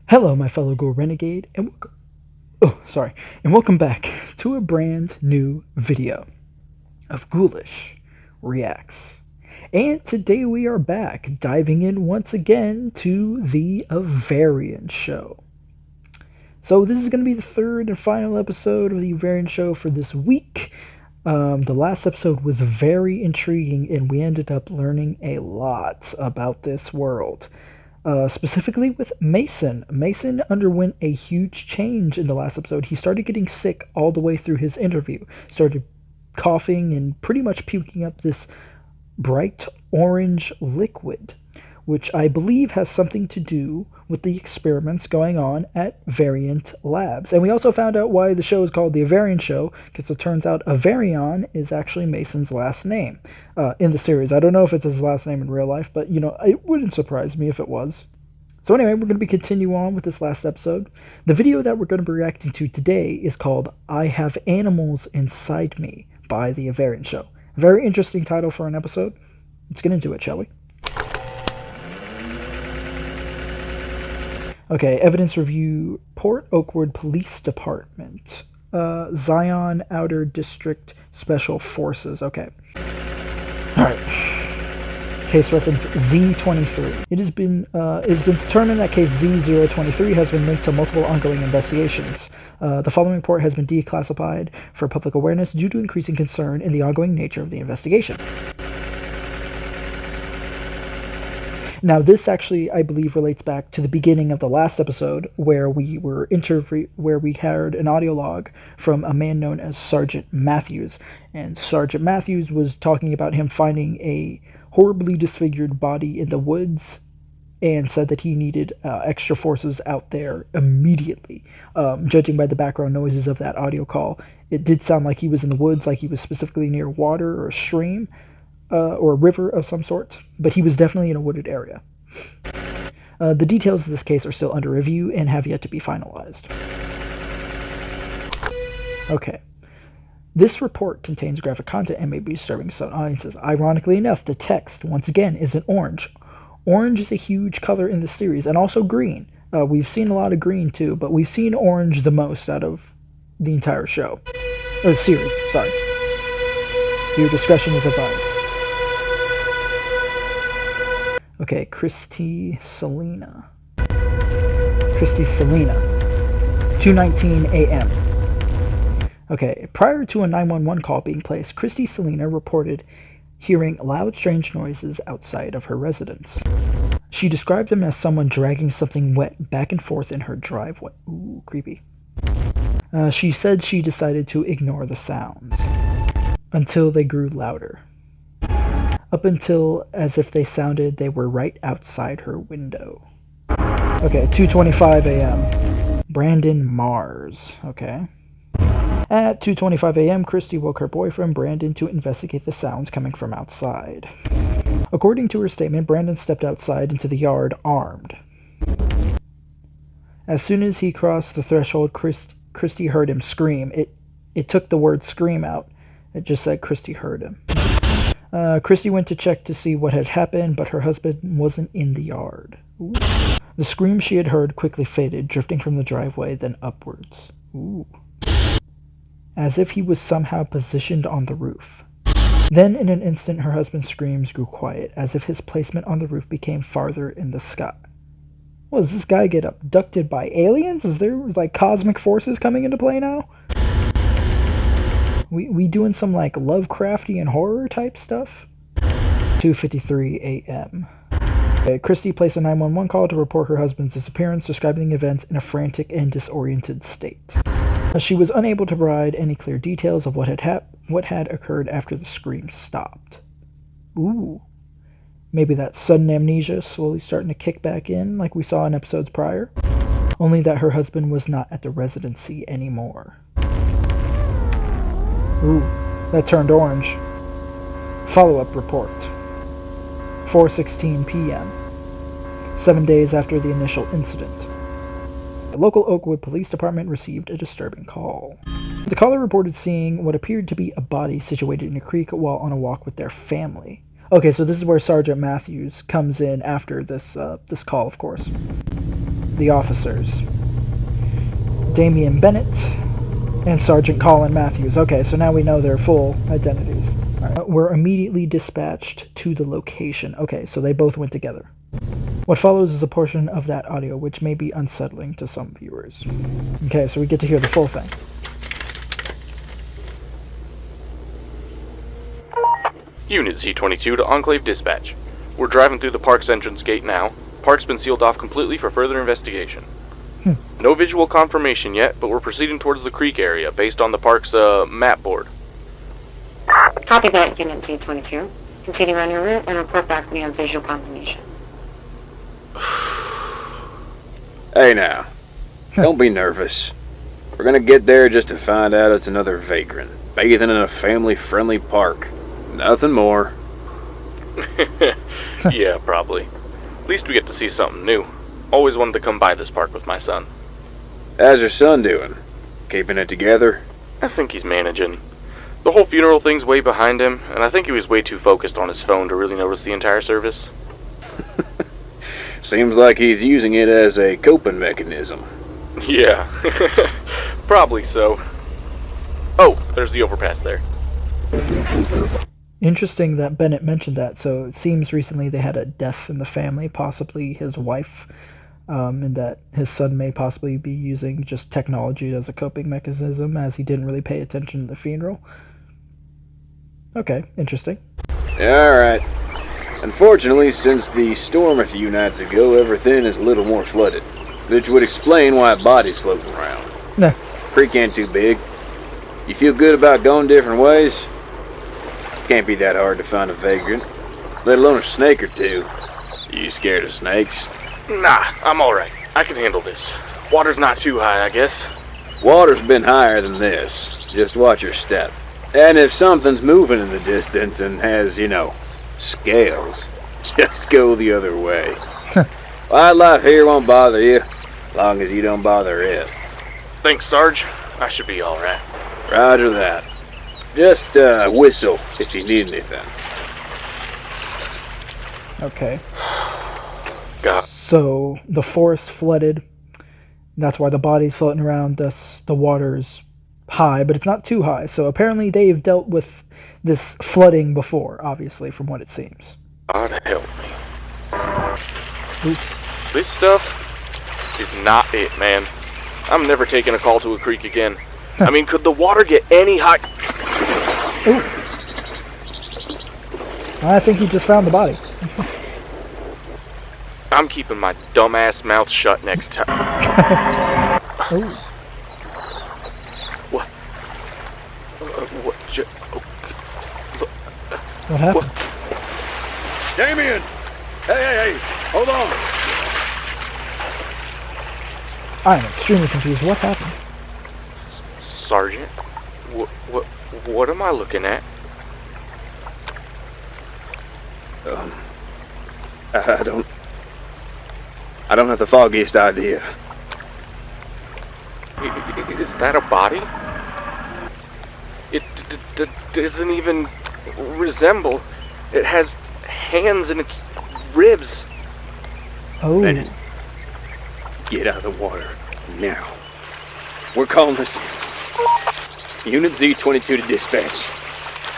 Hello, my fellow Ghoul Renegade, and welcome back to a brand new video of Ghoulish Reacts. And today we are back, diving in once again to the AAVARION Show. So this is going to be the third and final episode of the AAVARION Show for this week. The last episode was very intriguing, and we ended up learning a lot about this world. Specifically with Mason. Mason underwent a huge change in the last episode. He started getting sick all the way through his interview. Started coughing and pretty much puking up this bright orange liquid, which I believe has something to do with the experiments going on at Variant Labs. And we also found out why the show is called the AAVARION Show, because it turns out Avarion is actually Mason's last name in the series. I don't know if it's his last name in real life, but, you know, it wouldn't surprise me if it was. So anyway, we're going to be continuing on with this last episode. The video that we're going to be reacting to today is called I Have Animals Inside Me by the AAVARION Show. Very interesting title for an episode. Let's get into it, shall we? Okay, evidence review, Port Oakwood Police Department, Zion Outer District Special Forces. Okay. Alright. Case reference Z23. It has been determined that case Z023 has been linked to multiple ongoing investigations. The following report has been declassified for public awareness due to increasing concern in the ongoing nature of the investigation. Now, this actually, I believe, relates back to the beginning of the last episode, where we heard an audio log from a man known as Sergeant Matthews, and Sergeant Matthews was talking about him finding a horribly disfigured body in the woods, and said that he needed extra forces out there immediately. Judging by the background noises of that audio call, it did sound like he was in the woods, like he was specifically near water or a stream. Or a river of some sort, but he was definitely in a wooded area. The details of this case are still under review and have yet to be finalized. Okay. This report contains graphic content and may be disturbing to some audiences. Ironically enough, the text, once again, is in orange. Orange is a huge color in the series, and also green. We've seen a lot of green too, but we've seen orange the most out of the entire show. Or the series, sorry. Your discretion is advised. Okay, Christy Selena, 2:19 a.m. Okay, prior to a 911 call being placed, Christy Selena reported hearing loud, strange noises outside of her residence. She described them as someone dragging something wet back and forth in her driveway. Ooh, creepy. She said she decided to ignore the sounds until they grew louder. Up until as if they sounded they were right outside her window. Okay, 2:25 a.m. Brandon Mars. Okay. At 2:25 a.m., Christy woke her boyfriend Brandon to investigate the sounds coming from outside. According to her statement, Brandon stepped outside into the yard armed. As soon as he crossed the threshold, Christy heard him scream. It took the word scream out. It just said Christy heard him. Christy went to check to see what had happened, but her husband wasn't in the yard. Ooh. The scream she had heard quickly faded, drifting from the driveway, then upwards. Ooh. As if he was somehow positioned on the roof. Then, in an instant, her husband's screams grew quiet, as if his placement on the roof became farther in the sky. Well, does this guy get abducted by aliens? Is there, like, cosmic forces coming into play now? We doing some, like, Lovecraftian horror type stuff? 2:53 a.m. Okay, Christy placed a 911 call to report her husband's disappearance, describing the events in a frantic and disoriented state. She was unable to provide any clear details of what had occurred after the scream stopped. Ooh. Maybe that sudden amnesia slowly starting to kick back in, like we saw in episodes prior. Only that her husband was not at the residency anymore. Ooh, that turned orange. Follow-up report. 4:16 p.m. 7 days after the initial incident. The local Oakwood Police Department received a disturbing call. The caller reported seeing what appeared to be a body situated in a creek while on a walk with their family. Okay, so this is where Sergeant Matthews comes in after this call, of course. the officers. Damian Bennett and Sergeant Colin Matthews. Okay, so now we know their full identities. All right. Were immediately dispatched to the location. Okay, so they both went together. What follows is a portion of that audio which may be unsettling to some viewers. Okay, so we get to hear the full thing. Unit Z22 to Enclave Dispatch. We're driving through the park's entrance gate now. Park's been sealed off completely for further investigation. No visual confirmation yet, but we're proceeding towards the creek area based on the park's map board. Copy that, Unit Z22. Continue on your route and report back when you have visual confirmation. Hey now, don't be nervous. We're gonna get there just to find out it's another vagrant, bathing in a family-friendly park. Nothing more. Yeah, probably. At least we get to see something new. Always wanted to come by this park with my son. How's your son doing? Keeping it together? I think he's managing. The whole funeral thing's way behind him, and I think he was way too focused on his phone to really notice the entire service. Seems like he's using it as a coping mechanism. Yeah, probably so. Oh, there's the overpass there. Interesting that Bennett mentioned that. So it seems recently they had a death in the family, possibly his wife, and that his son may possibly be using just technology as a coping mechanism, as he didn't really pay attention to the funeral. Okay, interesting. Alright. Unfortunately, since the storm a few nights ago, everything is a little more flooded, which would explain why a body's floating around. Nah. Creek ain't too big. You feel good about going different ways? Can't be that hard to find a vagrant, let alone a snake or two. You scared of snakes? Nah, I'm alright. I can handle this. Water's not too high, I guess. Water's been higher than this. Just watch your step. And if something's moving in the distance and has, scales, just go the other way. Wildlife here won't bother you, long as you don't bother it. Thanks, Sarge. I should be alright. Roger that. Just whistle if you need anything. Okay. God. So the forest flooded. That's why the body's floating around. Thus, the water's high, but it's not too high. So apparently they've dealt with this flooding before, obviously, from what it seems. God help me. Oops. This stuff is not it, man. I'm never taking a call to a creek again. I mean, could the water get any high... Ooh. I think he just found the body. I'm keeping my dumbass mouth shut next time. Ooh. What? What? What happened? Damien! Hey, hold on! I am extremely confused. What happened? Sergeant? What am I looking at? I don't have the foggiest idea. Is that a body? It doesn't even resemble. It has hands in its ribs. Oh. Bennett, get out of the water now. We're calling this Unit Z22 to dispatch.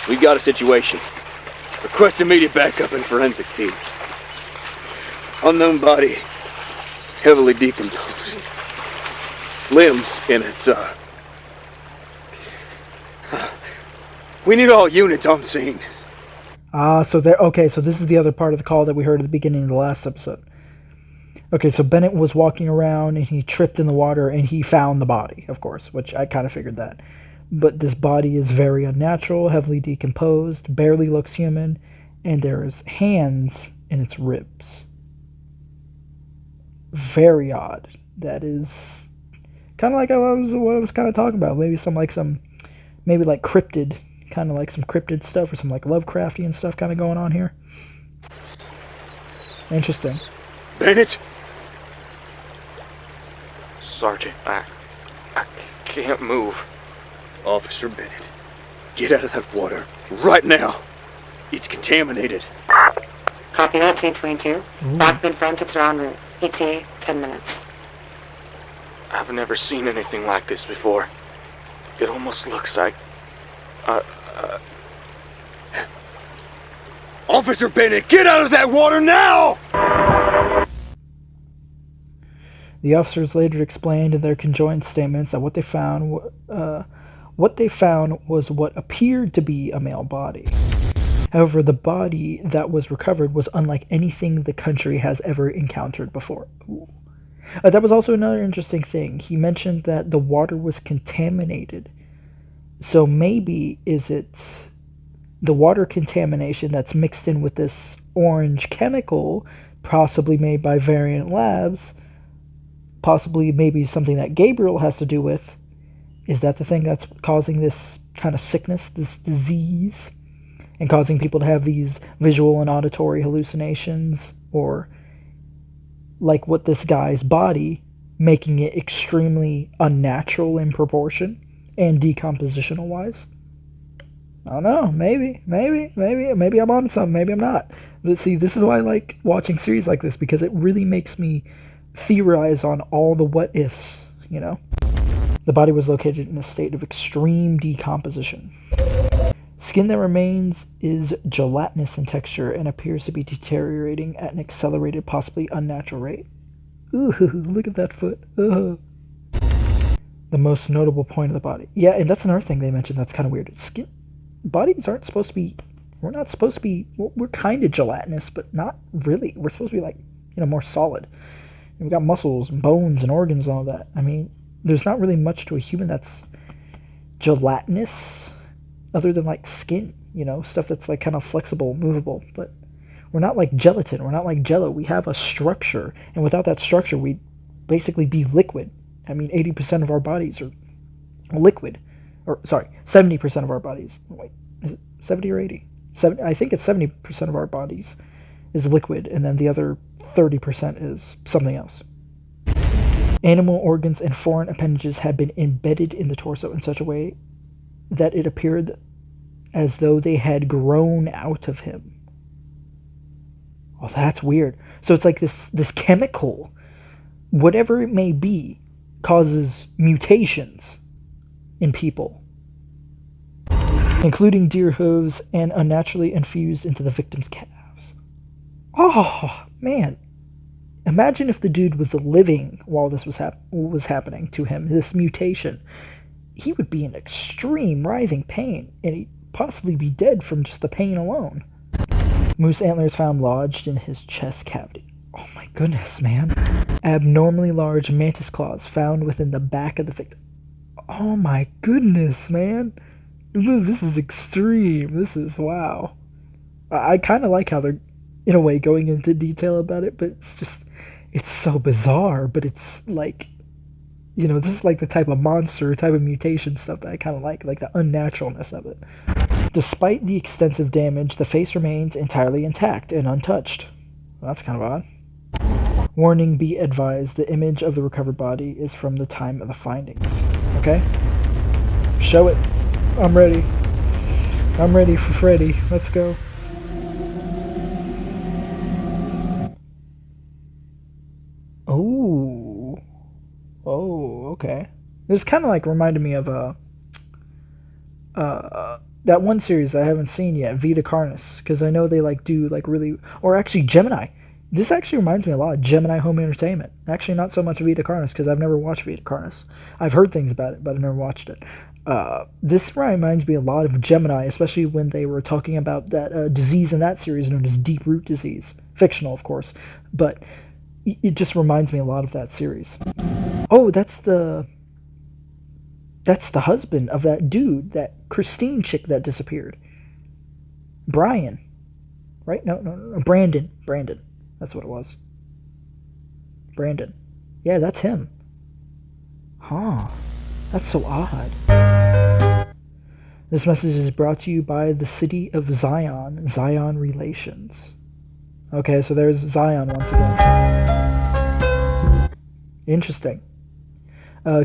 We've got a situation. Request immediate backup and forensic team. Unknown body, heavily decomposed. Limbs in its, We need all units on scene. So this is the other part of the call that we heard at the beginning of the last episode. Okay, so Bennett was walking around and he tripped in the water and he found the body, of course, which I kind of figured that. But this body is very unnatural, heavily decomposed, barely looks human, and there's hands in its ribs. Very odd. That is kind of like what I was kind of talking about. Maybe like cryptid, kind of like some cryptid stuff or some like Lovecraftian stuff kind of going on here. Interesting. Bennett? Sergeant, I can't move. Officer Bennett, get out of that water right now. It's contaminated. Copy that, Z22. Backbid forensics are en route. ETA, 10 minutes. I've never seen anything like this before. It almost looks like... Officer Bennett, get out of that water now! The officers later explained in their conjoined statements that what they found was what appeared to be a male body. However, the body that was recovered was unlike anything the country has ever encountered before. That was also another interesting thing. He mentioned that the water was contaminated. So maybe is it the water contamination that's mixed in with this orange chemical, possibly made by Variant Labs, possibly maybe something that Gabriel has to do with? Is that the thing that's causing this kind of sickness, this disease, and causing people to have these visual and auditory hallucinations? Or like what this guy's body, making it extremely unnatural in proportion and decompositional wise? I don't know. Maybe I'm on something. Maybe I'm not. But see, this is why I like watching series like this, because it really makes me theorize on all the what ifs, you know? The body was located in a state of extreme decomposition. Skin that remains is gelatinous in texture and appears to be deteriorating at an accelerated, possibly unnatural rate. Ooh, look at that foot. Ugh. The most notable point of the body. Yeah, and that's another thing they mentioned that's kind of weird. Bodies aren't supposed to be... We're not supposed to be... Well, we're kind of gelatinous, but not really. We're supposed to be like, more solid. We've got muscles and bones and organs and all that. I mean, there's not really much to a human that's gelatinous other than like skin, stuff that's like kind of flexible, movable. But we're not like gelatin. We're not like Jello. We have a structure, and without that structure, we'd basically be liquid. I mean, 80% of our bodies are liquid. Or, sorry, 70% of our bodies. Wait, is it 70 or 80? I think it's 70% of our bodies is liquid, and then the other 30% is something else. Animal organs and foreign appendages had been embedded in the torso in such a way that it appeared as though they had grown out of him. Oh, that's weird. So it's like this chemical, whatever it may be, causes mutations in people, including deer hooves, and unnaturally infused into the victim's calves. Oh, man. Imagine if the dude was living while this was happening to him, this mutation. He would be in extreme writhing pain, and he'd possibly be dead from just the pain alone. Moose antlers found lodged in his chest cavity. Oh my goodness, man. Abnormally large mantis claws found within the back of the victim. Oh my goodness, man. This is extreme. This is wow. I kind of like how they're, in a way, going into detail about it, but it's so bizarre, but it's like, this is like the type of monster, type of mutation stuff that I kind of like the unnaturalness of it. Despite the extensive damage, the face remains entirely intact and untouched. Well, that's kind of odd. Warning, be advised, the image of the recovered body is from the time of the findings. Okay? Show it. I'm ready. I'm ready for Freddy. Let's go. Oh, okay. This kind of like reminded me of that one series I haven't seen yet, Vita Carnis, because I know they like do like really, or actually Gemini. This actually reminds me a lot of Gemini Home Entertainment. Actually, not so much Vita Carnis, because I've never watched Vita Carnis. I've heard things about it, but I've never watched it. This reminds me a lot of Gemini, especially when they were talking about that disease in that series known as deep root disease. Fictional, of course, but it just reminds me a lot of that series. Oh, that's the husband of that dude, that Christine chick that disappeared. Brian. Right? No. Brandon. That's what it was. Brandon. Yeah, that's him. Huh. That's so odd. This message is brought to you by the city of Zion. Zion Relations. Okay, so there's Zion once again. Interesting.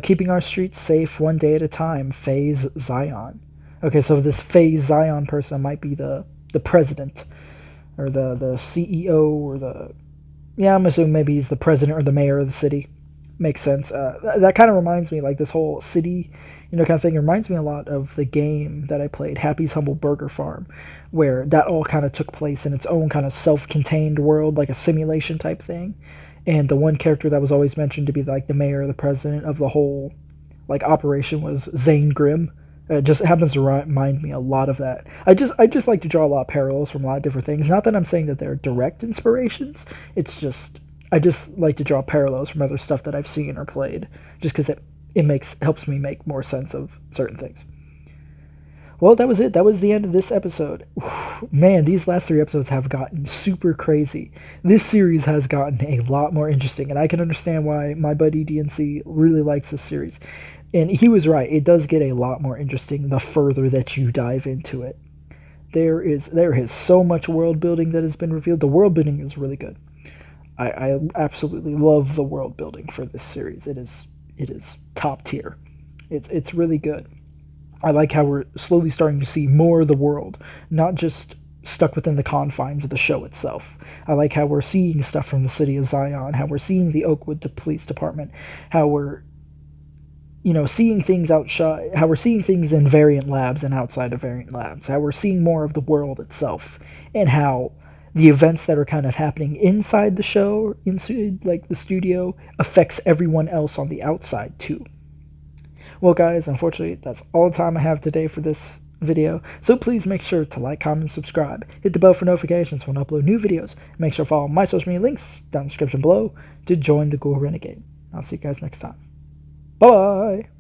Keeping our streets safe one day at a time. Phase Zion. Okay, so this Phase Zion person might be the president, or the CEO, or I'm assuming maybe he's the president or the mayor of the city. makes sense. That kind of reminds me, like this whole city, kind of thing. It reminds me a lot of the game that I played, Happy's Humble Burger Farm, where that all kind of took place in its own kind of self-contained world, like a simulation type thing. And the one character that was always mentioned to be like the mayor or the president of the whole like operation was Zane Grimm. It just happens to remind me a lot of that. I just like to draw a lot of parallels from a lot of different things. Not that I'm saying that they're direct inspirations. It's just I just like to draw parallels from other stuff that I've seen or played, just because it helps me make more sense of certain things. Well, that was it. That was the end of this episode. Man, these last 3 episodes have gotten super crazy. This series has gotten a lot more interesting, and I can understand why my buddy DNC really likes this series. And he was right. It does get a lot more interesting the further that you dive into it. There is so much world building that has been revealed. The world building is really good. I absolutely love the world building for this series. It is top tier. It's really good. I like how we're slowly starting to see more of the world, not just stuck within the confines of the show itself. I like how we're seeing stuff from the city of Zion, how we're seeing the Oakwood Police Department, how we're seeing things outside, how we're seeing things in variant labs and outside of variant labs, how we're seeing more of the world itself, and how the events that are kind of happening inside the show, inside like the studio, affects everyone else on the outside too. Well guys, unfortunately that's all the time I have today for this video, so please make sure to like, comment, and subscribe. Hit the bell for notifications when I upload new videos. Make sure to follow my social media links down in the description below to join the Ghoul Renegade. I'll see you guys next time. Bye!